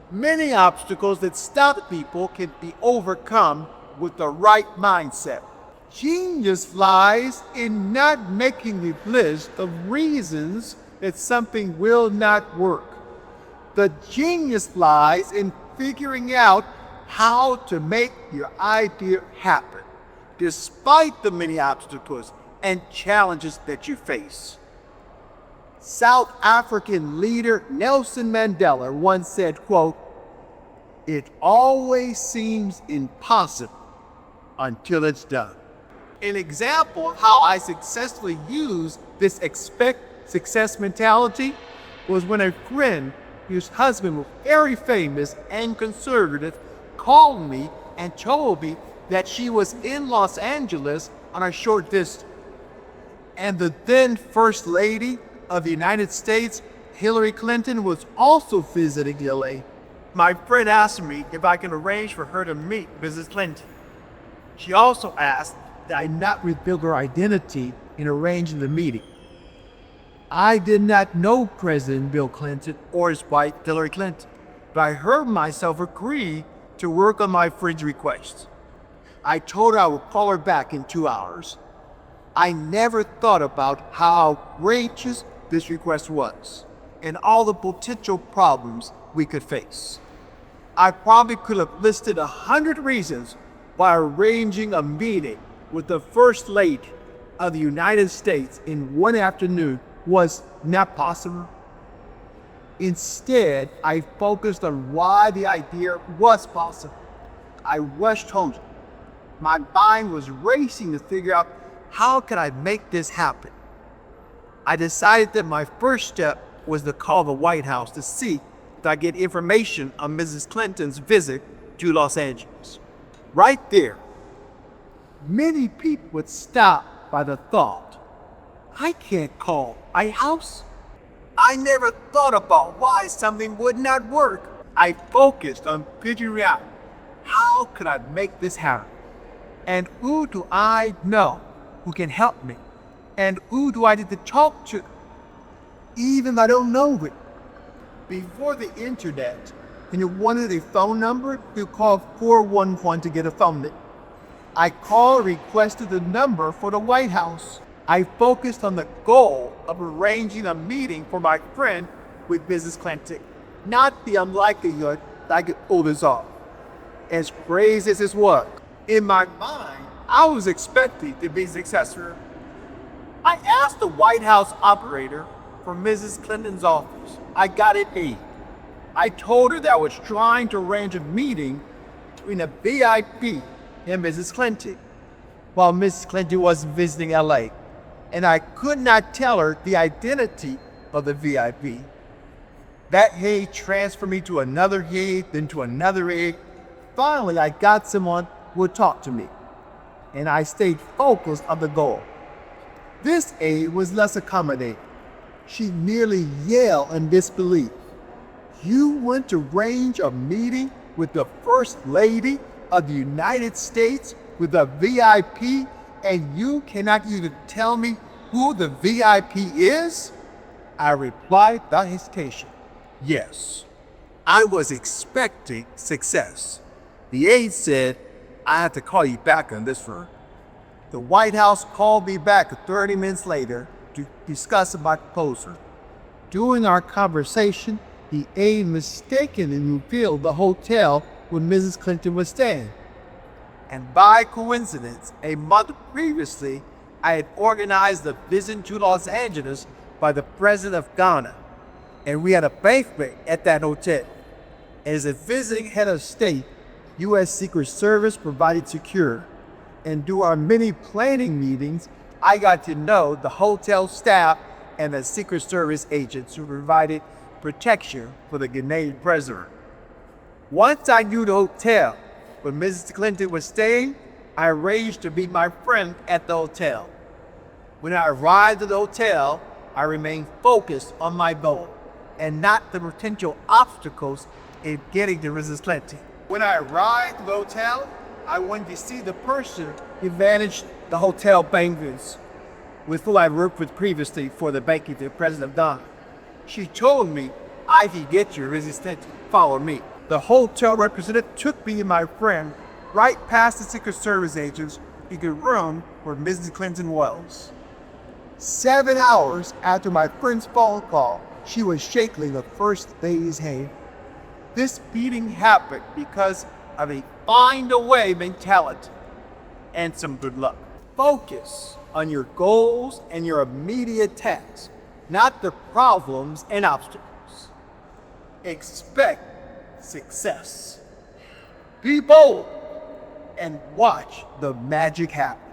Many obstacles that stop people can be overcome with the right mindset. Genius lies in not making a list of reasons that something will not work. The genius lies in figuring out how to make your idea happen, despite the many obstacles and challenges that you face. South African leader Nelson Mandela once said, quote, "It always seems impossible until it's done." An example of how I successfully used this expect success mentality was when a friend whose husband was very famous and conservative called me and told me that she was in Los Angeles on a short distance. And the then First Lady of the United States, Hillary Clinton, was also visiting LA. My friend asked me if I can arrange for her to meet Mrs. Clinton. She also asked that I not reveal her identity in arranging the meeting. I did not know President Bill Clinton or his wife Hillary Clinton, but I heard myself agree to work on my friend's request. I told her I would call her back in 2 hours. I never thought about how outrageous this request was and all the potential problems we could face. I probably could have listed 100 reasons why arranging a meeting with the First Lady of the United States in one afternoon was not possible. Instead, I focused on why the idea was possible. I rushed home. My mind was racing to figure out how could I make this happen. I decided that my first step was to call the White House to see if I get information on Mrs. Clinton's visit to Los Angeles. Right there, many people would stop by the thought, I can't call White House. I never thought about why something would not work. I focused on figuring out how could I make this happen? And who do I know who can help me? And who do I need to talk to? Even if I don't know it. Before the internet, when you wanted a phone number, you called 411 to get a phone number. I called, requested the number for the White House. I focused on the goal of arranging a meeting for my friend with Mrs. Clinton, not the unlikelihood that I could pull this off. As crazy as this was, in my mind, I was expecting to be successful. I asked the White House operator for Mrs. Clinton's office. I got an A. I told her that I was trying to arrange a meeting between a VIP and Mrs. Clinton, while Mrs. Clinton was visiting LA, and I could not tell her the identity of the VIP. That hay transferred me to another hay, then to another hay. Finally, I got someone who would talk to me, and I stayed focused on the goal. This aide was less accommodating. She nearly yelled in disbelief. You want to arrange a meeting with the First Lady of the United States with a VIP, and you cannot even tell me who the VIP is? I replied without hesitation, yes. I was expecting success. The aide said, I have to call you back on this one. The White House called me back 30 minutes later to discuss my proposal. During our conversation, the aide mistakenly revealed the hotel where Mrs. Clinton was staying. And by coincidence, a month previously, I had organized a visit to Los Angeles by the President of Ghana, and we had a banquet at that hotel. As a visiting head of state, U.S. Secret Service provided security, and during our many planning meetings, I got to know the hotel staff and the Secret Service agents who provided protection for the Ghanaian president. Once I knew the hotel where Mrs. Clinton was staying, I arranged to meet my friend at the hotel. When I arrived at the hotel, I remained focused on my goal and not the potential obstacles in getting to Mrs. Clinton. When I arrived at the hotel, I wanted to see the person who managed the hotel banquets with whom I worked with previously for the banquet to the President of Ghana. She told me, I can get you, Mrs. Clinton, follow me. The hotel representative took me and my friend right past the Secret Service agents in the room where Mrs. Clinton was. 7 hours after my friend's phone call, she was shaking the first lady's hand. This meeting happened because of a find a way mentality and some good luck. Focus on your goals and your immediate tasks, not the problems and obstacles. Expect success. Be bold and watch the magic happen.